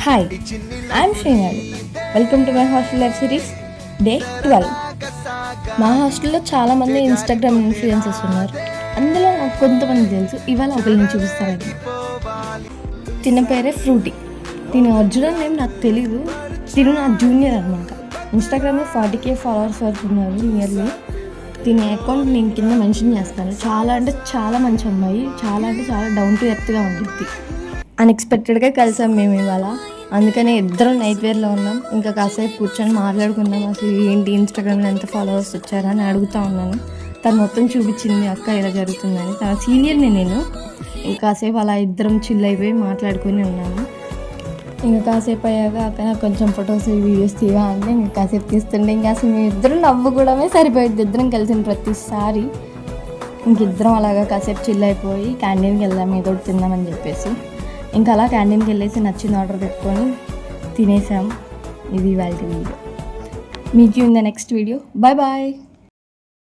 Hi, I'm Srinath. Welcome to my hostel life series, Day 12. మా హాస్టల్లో చాలామంది Instagram influencers ఉన్నారు. అందులో నాకు కొంతమంది తెలుసు. ఇవాళ ఒకరిని చూపిస్తారండి. తిన పేరే ఫ్రూటీ. తిన ఒరిజినల్ నేమ్ నాకు తెలీదు. తిను నా జూనియర్ అనమాట. ఇన్స్టాగ్రామ్లో 40K ఫాలోవర్స్ వరకు ఉన్నారు నియర్లీ. తిన అకౌంట్ నేను కింద మెన్షన్ చేస్తాను. చాలా అంటే చాలా మంచి అమ్మాయి. చాలా అంటే చాలా డౌన్ టు ఎర్త్గా ఉంటుంది. అన్ఎక్స్పెక్టెడ్గా కలిసాం మేము ఇవాళ. అందుకనే ఇద్దరం నైట్ వేర్లో ఉన్నాం. ఇంకా కాసేపు కూర్చొని మాట్లాడుకున్నాం. అసలు ఏంటి ఇన్స్టాగ్రామ్లో ఎంత ఫాలోవర్స్ వచ్చారని అడుగుతూ ఉన్నాను. తను మొత్తం చూపించింది, అక్క ఇలా జరుగుతుందని. తన సీనియర్ని నేను. ఇంకా కాసేపు అలా ఇద్దరం చిల్ అయిపోయి మాట్లాడుకుని ఉన్నాము. ఇంకా కాసేపు అయ్యాక అక్క నాకు కొంచెం ఫొటోస్ వీడియోస్ తీవా అంటే ఇంకా కాసేపు తీస్తుండే. ఇంకా అసలు మేము ఇద్దరం నవ్వుకోవడమే సరిపోయింది ఇద్దరం కలిసిన ప్రతిసారి. ఇంకిద్దరం అలాగా కాసేపు చిల్ అయిపోయి క్యాంటీన్కి వెళ్దాం, ఏదో ఒకటి తిందామని చెప్పేసి ఇంకా అలా క్యాంటీన్కి వెళ్ళేసి నచ్చిన ఆర్డర్ పెట్టుకొని తినేసాం. ఇది ఇవాళ video. Meet you in the next video. Bye bye.